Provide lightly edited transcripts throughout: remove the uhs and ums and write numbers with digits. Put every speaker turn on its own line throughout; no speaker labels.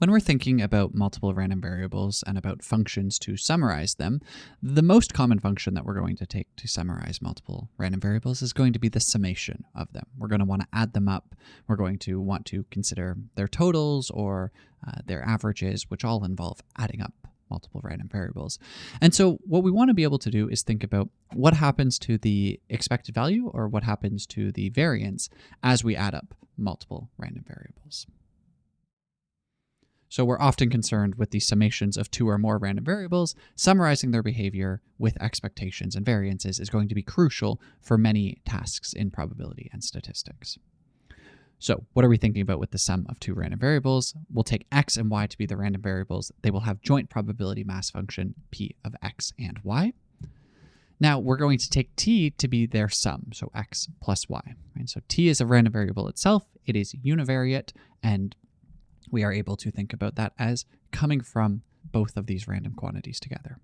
When we're thinking about multiple random variables and about functions to summarize them, the most common function that we're going to take to summarize multiple random variables is going to be the summation of them. We're going to want to add them up. We're going to want to consider their totals or their averages, which all involve adding up multiple random variables. And so what we want to be able to do is think about what happens to the expected value or what happens to the variance as we add up multiple random variables. So we're often concerned with the summations of two or more random variables. Summarizing their behavior with expectations and variances is going to be crucial for many tasks in probability and statistics. So what are we thinking about with the sum of two random variables? We'll take x and y to be the random variables. They will have joint probability mass function p of x and y. Now we're going to take t to be their sum, so x plus y. Right? So t is a random variable itself. It is univariate, and we are able to think about that as coming from both of these random quantities together.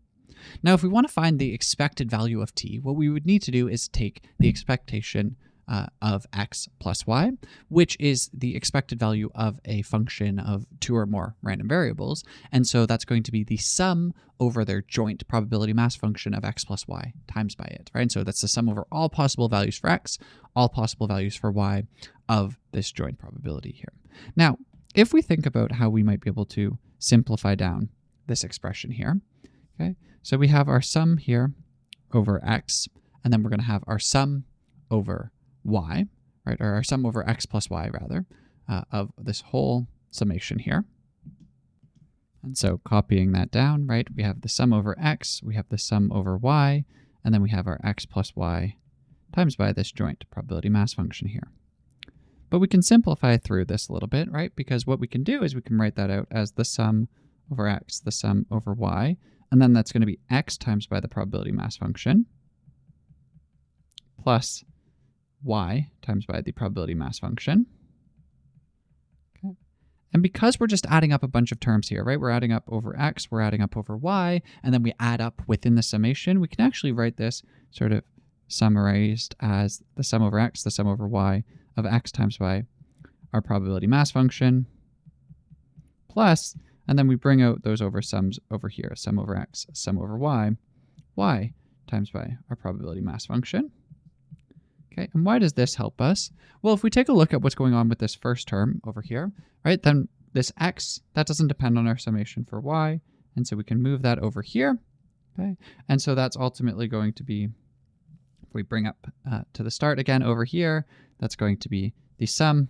Now, if we want to find the expected value of t, what we would need to do is take the expectation of x plus y, which is the expected value of a function of two or more random variables. And so that's going to be the sum over their joint probability mass function of x plus y times by it, right? And so that's the sum over all possible values for x, all possible values for y of this joint probability here. Now, if we think about how we might be able to simplify down this expression here, okay? So we have our sum here over x, and then we're going to have our sum over y, right? Or our sum over x plus y, rather, of this whole summation here. And so copying that down, right? We have the sum over x, we have the sum over y, and then we have our x plus y times by this joint probability mass function here. But we can simplify through this a little bit, right? Because what we can do is we can write that out as the sum over x, the sum over y, and then that's going to be x times by the probability mass function plus y times by the probability mass function. Okay. And because we're just adding up a bunch of terms here, right? We're adding up over x, we're adding up over y, and then we add up within the summation, we can actually write this sort of summarized as the sum over x, the sum over y of x times by our probability mass function plus, and then we bring out those over sums over here, sum over x, sum over y, y times by our probability mass function. Okay, and why does this help us? Well, if we take a look at what's going on with this first term over here, right, then this x, that doesn't depend on our summation for y, and so we can move that over here, okay? And so that's ultimately going to be, if we bring up to the start again over here, that's going to be the sum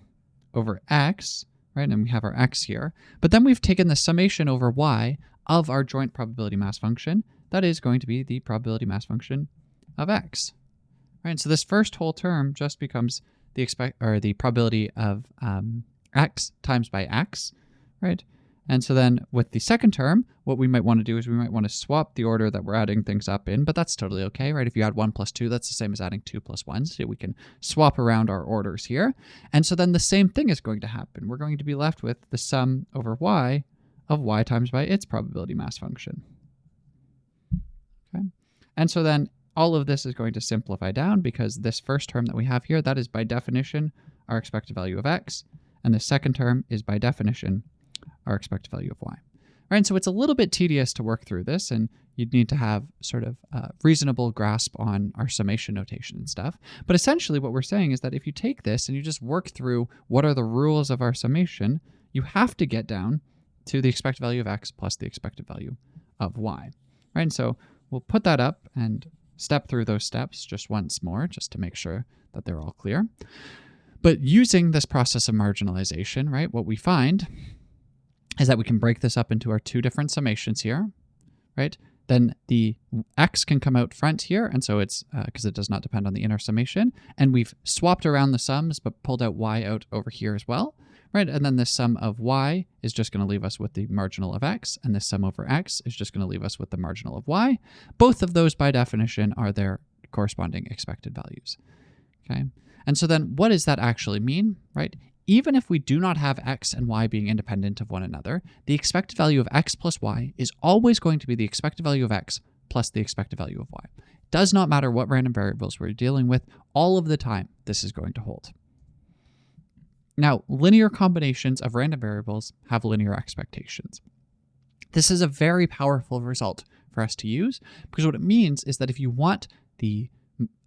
over x, right? And we have our x here. But then we've taken the summation over y of our joint probability mass function. That is going to be the probability mass function of x, right? And so this first whole term just becomes the probability of x times by x, right? And so then with the second term, what we might want to do is we might want to swap the order that we're adding things up in, but that's totally okay, right? If you add 1 plus 2, that's the same as adding 2 plus 1, so we can swap around our orders here. And so then the same thing is going to happen. We're going to be left with the sum over y of y times by its probability mass function. Okay? And so then all of this is going to simplify down because this first term that we have here, that is by definition our expected value of x, and the second term is by definition our expected value of y. Right, and so it's a little bit tedious to work through this, and you'd need to have sort of a reasonable grasp on our summation notation and stuff. But essentially what we're saying is that if you take this and you just work through what are the rules of our summation, you have to get down to the expected value of x plus the expected value of y. Right, and so we'll put that up and step through those steps just once more, just to make sure that they're all clear. But using this process of marginalization, right, what we find is that we can break this up into our two different summations here, right? Then the x can come out front here, and so it's, because it does not depend on the inner summation, and we've swapped around the sums, but pulled out y out over here as well, right? And then the sum of y is just going to leave us with the marginal of x, and the sum over x is just going to leave us with the marginal of y. Both of those, by definition, are their corresponding expected values, okay? And so then what does that actually mean, right? Even if we do not have x and y being independent of one another, the expected value of x plus y is always going to be the expected value of x plus the expected value of y. It does not matter what random variables we're dealing with, all of the time this is going to hold. Now, linear combinations of random variables have linear expectations. This is a very powerful result for us to use because what it means is that if you want the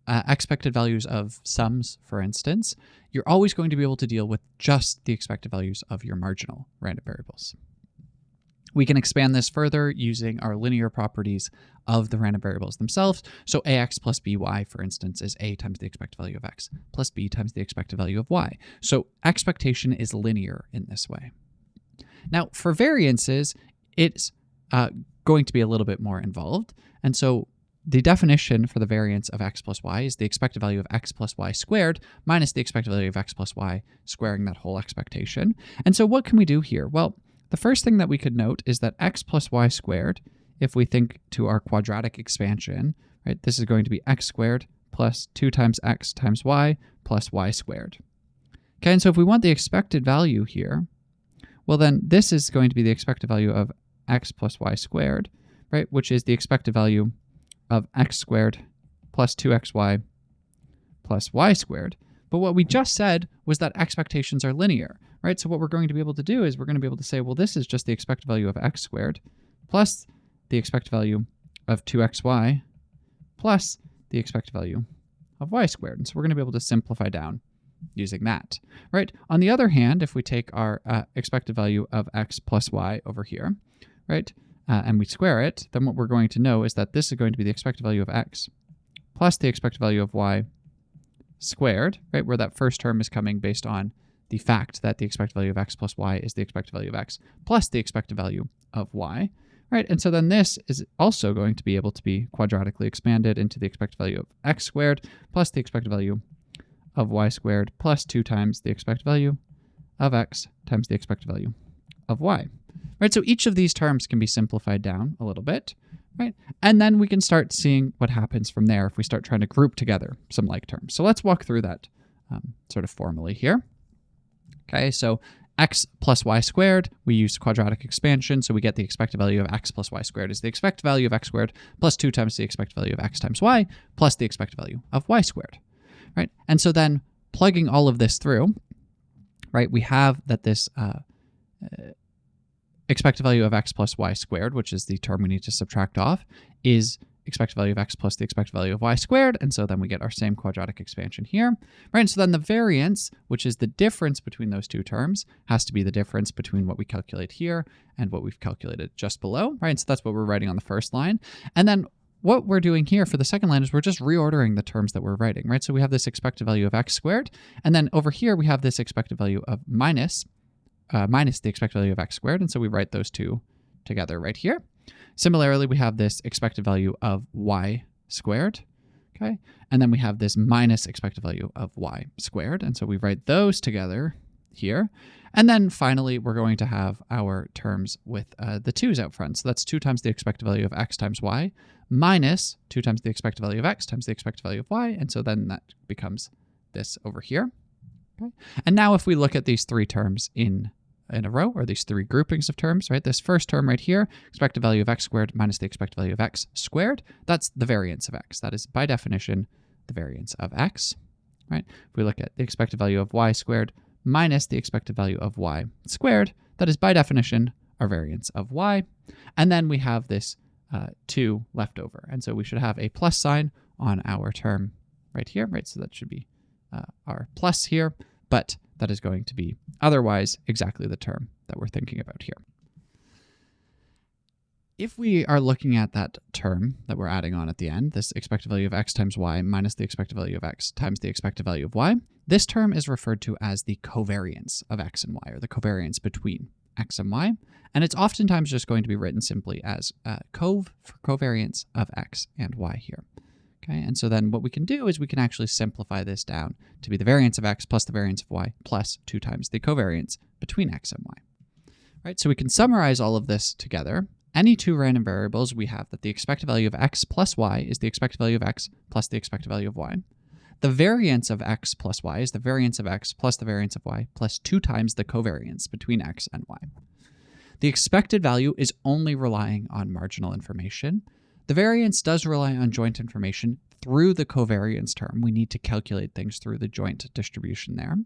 expected values of sums, for instance, you're always going to be able to deal with just the expected values of your marginal random variables. We can expand this further using our linear properties of the random variables themselves. So ax plus by, for instance, is a times the expected value of x plus b times the expected value of y. So expectation is linear in this way. Now, for variances, it's going to be a little bit more involved. And so the definition for the variance of x plus y is the expected value of x plus y squared minus the expected value of x plus y squaring that whole expectation. And so what can we do here? Well, the first thing that we could note is that x plus y squared, if we think to our quadratic expansion, right, this is going to be x squared plus 2 times x times y plus y squared. Okay, and so if we want the expected value here, well then this is going to be the expected value of x plus y squared, right, which is the expected value of x squared plus 2xy plus y squared. But what we just said was that expectations are linear, right? So what we're going to be able to do is we're going to be able to say, well, this is just the expected value of x squared plus the expected value of 2xy plus the expected value of y squared. And so we're going to be able to simplify down using that, right? On the other hand, if we take our expected value of x plus y over here, right, and we square it, then what we're going to know is that this is going to be the expected value of x plus the expected value of y squared, right, where that first term is coming based on the fact that the expected value of x plus y is the expected value of x plus the expected value of y, right? And so then this is also going to be able to be quadratically expanded into the expected value of x squared plus the expected value of y squared plus 2 times the expected value of x times the expected value of y, right? So each of these terms can be simplified down a little bit, right? And then we can start seeing what happens from there if we start trying to group together some like terms. So let's walk through that sort of formally here. Okay, so x plus y squared, we use quadratic expansion, so we get the expected value of x plus y squared is the expected value of x squared plus 2 times the expected value of x times y plus the expected value of y squared, right? And so then plugging all of this through, right, we have that this expected value of x plus y squared, which is the term we need to subtract off, is expected value of x plus the expected value of y squared, and so then we get our same quadratic expansion here, right? And so then the variance, which is the difference between those two terms, has to be the difference between what we calculate here and what we've calculated just below, right? And so that's what we're writing on the first line. And then what we're doing here for the second line is we're just reordering the terms that we're writing, right? So we have this expected value of x squared, and then over here we have this expected value of minus the expected value of x squared, and so we write those two together right here. Similarly, we have this expected value of y squared, okay? And then we have this minus expected value of y squared, and so we write those together here. And then finally, we're going to have our terms with the 2's out front. So that's 2 times the expected value of x times y minus 2 times the expected value of x times the expected value of y, and so then that becomes this over here. Okay? And now if we look at these three terms in a row, or these three groupings of terms, right? This first term right here, expected value of x squared minus the expected value of x squared, that's the variance of x. That is, by definition, the variance of x, right? If we look at the expected value of y squared minus the expected value of y squared, that is, by definition, our variance of y. And then we have this 2 left over. And so we should have a plus sign on our term right here, right? So that should be our plus here, but that is going to be otherwise exactly the term that we're thinking about here. If we are looking at that term that we're adding on at the end, this expected value of x times y minus the expected value of x times the expected value of y, this term is referred to as the covariance of x and y, or the covariance between x and y. And it's oftentimes just going to be written simply as cov for covariance of x and y here. Okay, and so then what we can do is we can actually simplify this down to be the variance of x plus the variance of y plus 2 times the covariance between x and y. Right, so we can summarize all of this together. Any two random variables, we have that the expected value of x plus y is the expected value of x plus the expected value of y. The variance of x plus y is the variance of x plus the variance of y plus 2 times the covariance between x and y. The expected value is only relying on marginal information. The variance does rely on joint information through the covariance term. We need to calculate things through the joint distribution there.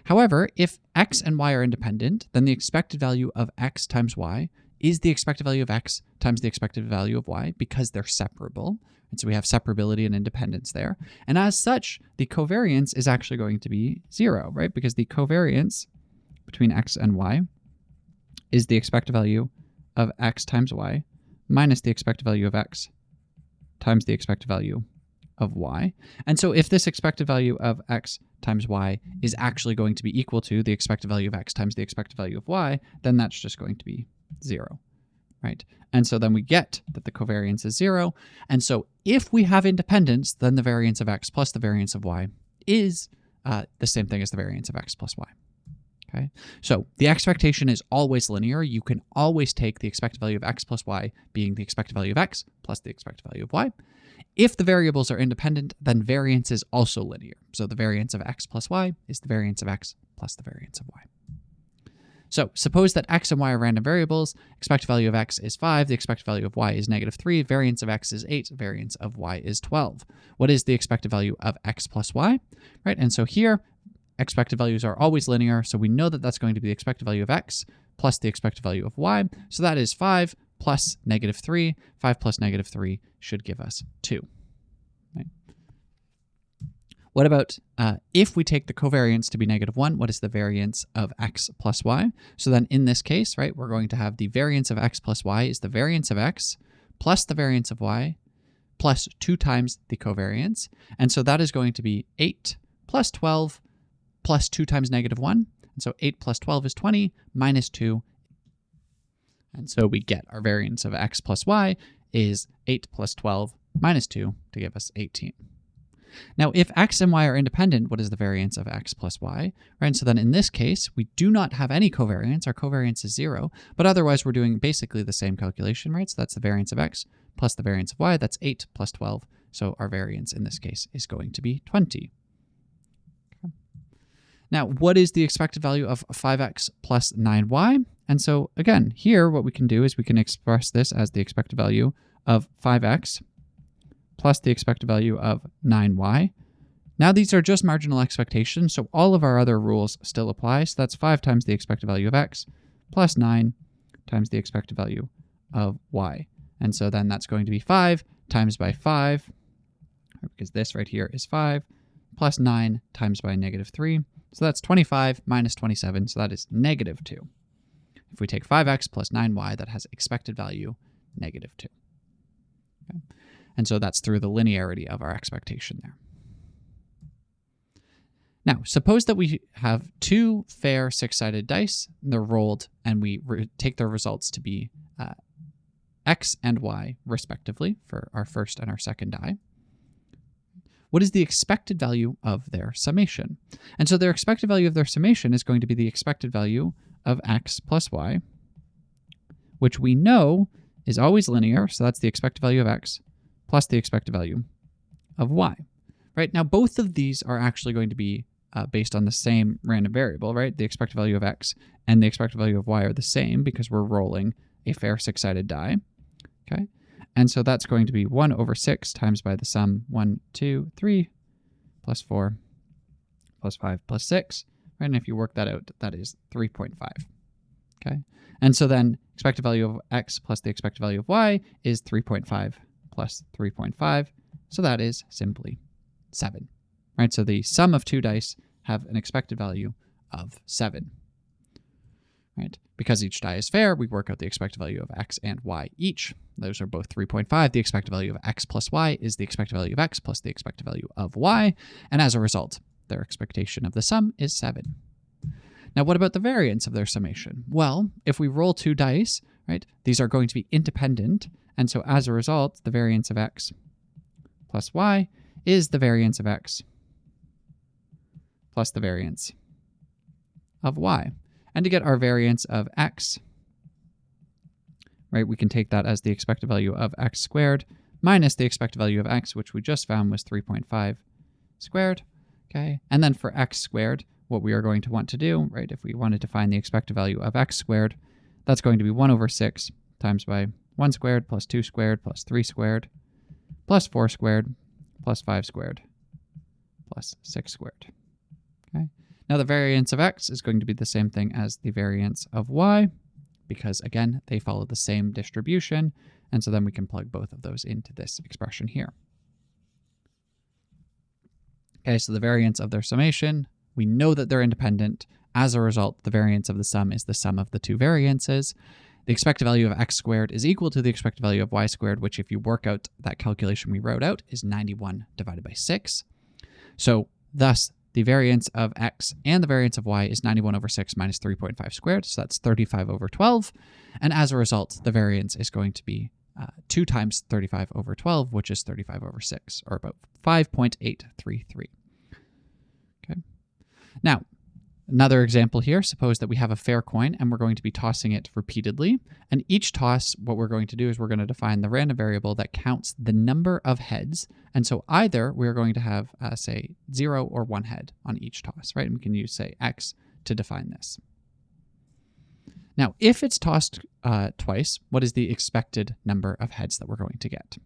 However, if x and y are independent, then the expected value of x times y is the expected value of x times the expected value of y because they're separable. And so we have separability and independence there. And as such, the covariance is actually going to be 0, right? Because the covariance between x and y is the expected value of x times y minus the expected value of x times the expected value of y. And so if this expected value of x times y is actually going to be equal to the expected value of x times the expected value of y, then that's just going to be 0, right? And so then we get that the covariance is 0. And so if we have independence, then the variance of x plus the variance of y is the same thing as the variance of x plus y. Okay, so the expectation is always linear. You can always take the expected value of x plus y being the expected value of x plus the expected value of y. If the variables are independent, then variance is also linear. So the variance of x plus y is the variance of x plus the variance of y. So suppose that x and y are random variables. Expected value of x is 5. The expected value of y is -3. Variance of x is 8. Variance of y is 12. What is the expected value of x plus y? Right, and so here, expected values are always linear, so we know that that's going to be the expected value of x plus the expected value of y. So that is 5 plus -3. 5 plus -3 should give us 2. Right? What about if we take the covariance to be -1, what is the variance of x plus y? So then in this case, right, we're going to have the variance of x plus y is the variance of x plus the variance of y plus 2 times the covariance. And so that is going to be 8 plus 12 plus 2 times -1. And so 8 plus 12 is 20 minus 2. And so we get our variance of x plus y is 8 plus 12 minus 2 to give us 18. Now, if x and y are independent, what is the variance of x plus y? Right, so then in this case, we do not have any covariance. Our covariance is 0, but otherwise we're doing basically the same calculation, right? So that's the variance of x plus the variance of y. That's 8 plus 12. So our variance in this case is going to be 20. Now, what is the expected value of 5x plus 9y? And so again, here what we can do is we can express this as the expected value of 5x plus the expected value of 9y. Now these are just marginal expectations, so all of our other rules still apply. So that's 5 times the expected value of x plus 9 times the expected value of y. And so then that's going to be 5 times by 5, because this right here is 5, plus 9 times by -3. So that's 25 minus 27, so that is -2. If we take 5x plus 9y, that has expected value -2. Okay. And so that's through the linearity of our expectation there. Now, suppose that we have 2 fair 6-sided dice, and they're rolled, and we take their results to be x and y, respectively, for our first and our second die. What is the expected value of their summation? And so their expected value of their summation is going to be the expected value of x plus y, which we know is always linear, so that's the expected value of x plus the expected value of y. Right? Now, both of these are actually going to be based on the same random variable, right? The expected value of x and the expected value of y are the same because we're rolling a fair 6-sided die. Okay? And so that's going to be 1 over 6 times by the sum 1, 2, 3, plus 4, plus 5, plus 6. Right? And if you work that out, that is 3.5. Okay? And so then expected value of x plus the expected value of y is 3.5 plus 3.5. So that is simply 7. Right? So the sum of 2 dice have an expected value of 7. Right? Because each die is fair, we work out the expected value of x and y each. Those are both 3.5. The expected value of x plus y is the expected value of x plus the expected value of y. And as a result, their expectation of the sum is 7. Now, what about the variance of their summation? Well, if we roll 2 dice, right, these are going to be independent. And so as a result, the variance of x plus y is the variance of x plus the variance of y. And to get our variance of x, right, we can take that as the expected value of x squared minus the expected value of x, which we just found was 3.5 squared. Okay, and then for x squared, what we are going to want to do, right, if we wanted to find the expected value of x squared, that's going to be 1 over 6 times by 1 squared plus 2 squared plus 3 squared plus 4 squared plus 5 squared plus 6 squared. Okay. Now the variance of x is going to be the same thing as the variance of y, because again, they follow the same distribution. And so then we can plug both of those into this expression here. Okay, so the variance of their summation, we know that they're independent. As a result, the variance of the sum is the sum of the two variances. The expected value of x squared is equal to the expected value of y squared, which if you work out that calculation we wrote out is 91 divided by 6. So thus, the variance of x and the variance of y is 91 over 6 minus 3.5 squared. So that's 35 over 12. And as a result, the variance is going to be 2 times 35 over 12, which is 35 over 6, or about 5.833. Okay. Now, another example here, suppose that we have a fair coin and we're going to be tossing it repeatedly. And each toss, what we're going to do is we're going to define the random variable that counts the number of heads. And so either we're going to have, say, 0 or 1 head on each toss, right? And we can use, say, x to define this. Now, if it's tossed twice, what is the expected number of heads that we're going to get?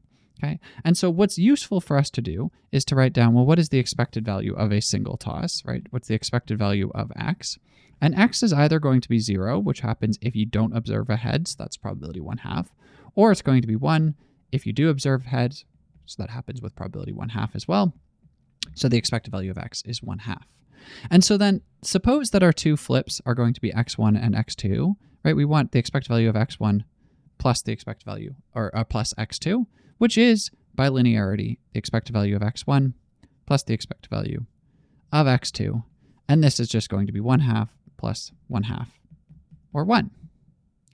Okay, and so what's useful for us to do is to write down, well, what is the expected value of a single toss, right? What's the expected value of x? And x is either going to be 0, which happens if you don't observe a head, so that's probability 1/2, or it's going to be 1 if you do observe heads, so that happens with probability 1/2 as well. So the expected value of x is 1/2. And so then suppose that our two flips are going to be x1 and x2, right? We want the expected value of x1 plus the expected value, or plus x2, which is, by linearity, the expected value of x1 plus the expected value of x2. And this is just going to be 1/2 plus 1/2, or 1.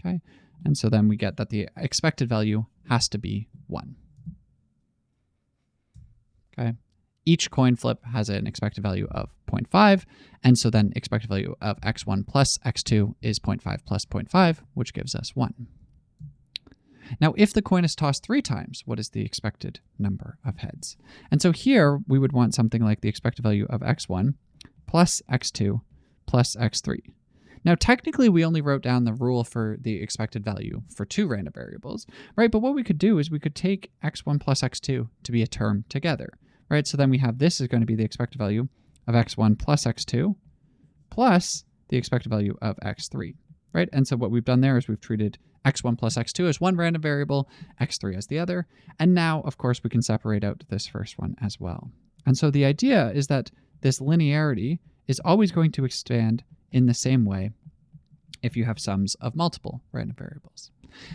Okay, and so then we get that the expected value has to be 1. Okay. Each coin flip has an expected value of 0.5, and so then expected value of x1 plus x2 is 0.5 plus 0.5, which gives us 1. Now, if the coin is tossed 3 times, what is the expected number of heads? And so here, we would want something like the expected value of x1 plus x2 plus x3. Now, technically, we only wrote down the rule for the expected value for 2 random variables, right? But what we could do is we could take x1 plus x2 to be a term together, right? So then we have this is going to be the expected value of x1 plus x2 plus the expected value of x3, right? And so what we've done there is we've treated x1 plus x2 as one random variable, x3 as the other. And now, of course, we can separate out this first one as well. And so the idea is that this linearity is always going to expand in the same way if you have sums of multiple random variables.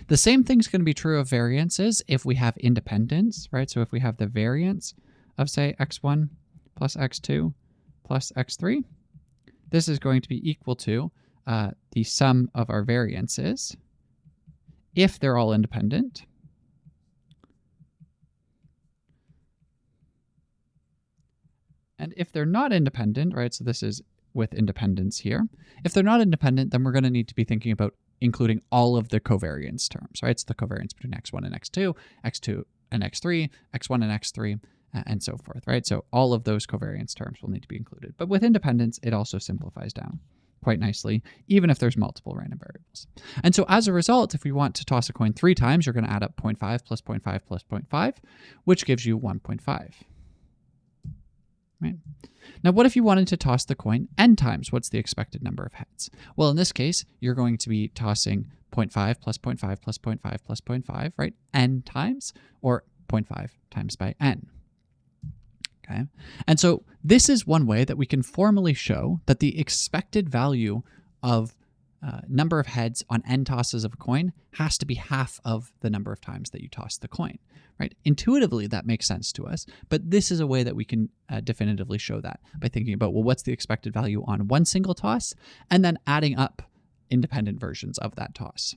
The same thing's going to be true of variances if we have independence, right? So if we have the variance of, say, x1 plus x2 plus x3, this is going to be equal to the sum of our variances if they're all independent. And if they're not independent, right, so this is with independence here. If they're not independent, then we're going to need to be thinking about including all of the covariance terms, right? So the covariance between x1 and x2, x2 and x3, x1 and x3, and so forth, right? So all of those covariance terms will need to be included. But with independence, it also simplifies down quite nicely, even if there's multiple random variables. And so as a result, if we want to toss a coin 3 times, you're going to add up 0.5 plus 0.5 plus 0.5, which gives you 1.5. Right? Now, what if you wanted to toss the coin n times? What's the expected number of heads? Well, in this case, you're going to be tossing 0.5 plus 0.5 plus 0.5 plus 0.5, right? N times, or 0.5 times by n. Okay. And so this is one way that we can formally show that the expected value of number of heads on n tosses of a coin has to be half of the number of times that you toss the coin, right? Intuitively, that makes sense to us, but this is a way that we can definitively show that by thinking about, well, what's the expected value on one single toss, and then adding up independent versions of that toss.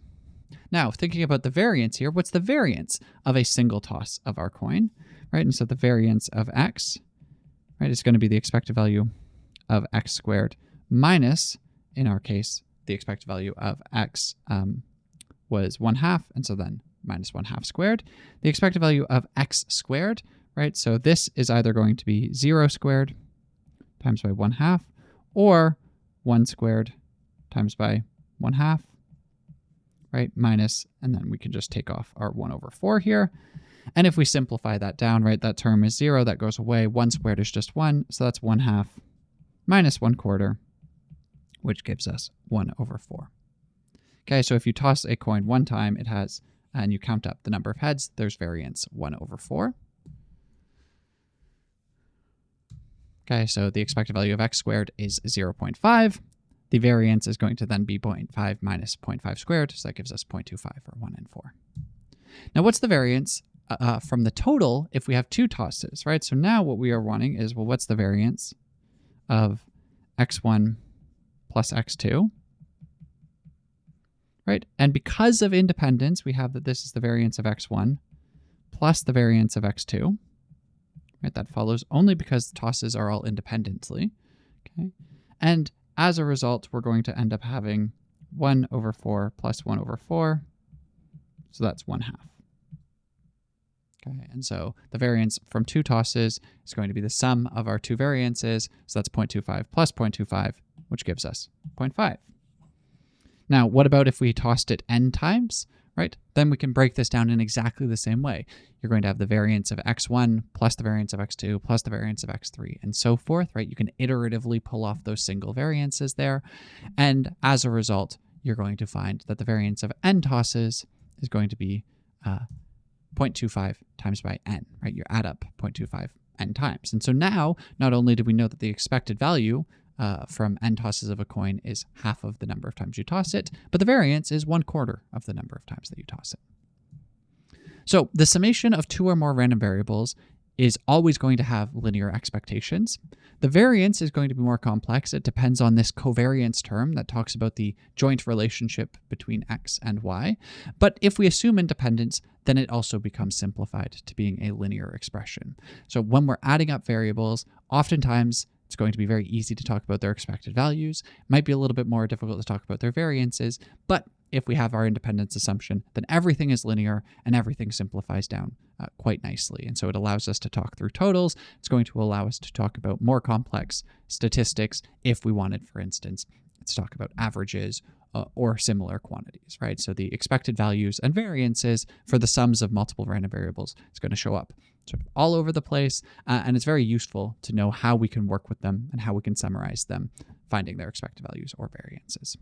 Now, thinking about the variance here, what's the variance of a single toss of our coin, right? And so the variance of x, right, is going to be the expected value of x squared minus, in our case, the expected value of x was 1/2, and so then minus 1/2 squared. The expected value of x squared, right? So this is either going to be 0 squared times by 1/2, or 1 squared times by 1/2, right? Minus, and then we can just take off our 1/4 here. And if we simplify that down, right, that term is 0, that goes away. 1 squared is just 1, so that's 1/2 minus 1/4, which gives us 1/4. Okay, so if you toss a coin one time, it has, and you count up the number of heads, there's variance 1/4. Okay, so the expected value of x squared is 0.5. The variance is going to then be 0.5 minus 0.5 squared, so that gives us 0.25, or 1 in 4. Now, what's the variance from the total if we have two tosses, right? So now what we are wanting is, well, what's the variance of x1 plus x2, right? And because of independence, we have that this is the variance of x1 plus the variance of x2, right? That follows only because the tosses are all independently, okay? And as a result, we're going to end up having 1/4 plus 1/4, so that's 1/2. Okay, and so the variance from two tosses is going to be the sum of our two variances, so that's 0.25 plus 0.25, which gives us 0.5. Now, what about if we tossed it n times, right? Then we can break this down in exactly the same way. You're going to have the variance of x1 plus the variance of x2 plus the variance of x3 and so forth, right? You can iteratively pull off those single variances there. And as a result, you're going to find that the variance of n tosses is going to be 0.25 times by n, right? You add up 0.25 n times. And so now, not only do we know that the expected value from n tosses of a coin is half of the number of times you toss it, but the variance is 1/4 of the number of times that you toss it. So the summation of two or more random variables is always going to have linear expectations. The variance is going to be more complex. It depends on this covariance term that talks about the joint relationship between x and y. But if we assume independence, then it also becomes simplified to being a linear expression. So when we're adding up variables, oftentimes it's going to be very easy to talk about their expected values. It might be a little bit more difficult to talk about their variances, but if we have our independence assumption, then everything is linear and everything simplifies down quite nicely. And so it allows us to talk through totals. It's going to allow us to talk about more complex statistics if we wanted, for instance, to talk about averages or similar quantities, right? So the expected values and variances for the sums of multiple random variables is going to show up sort of all over the place. And it's very useful to know how we can work with them and how we can summarize them, finding their expected values or variances.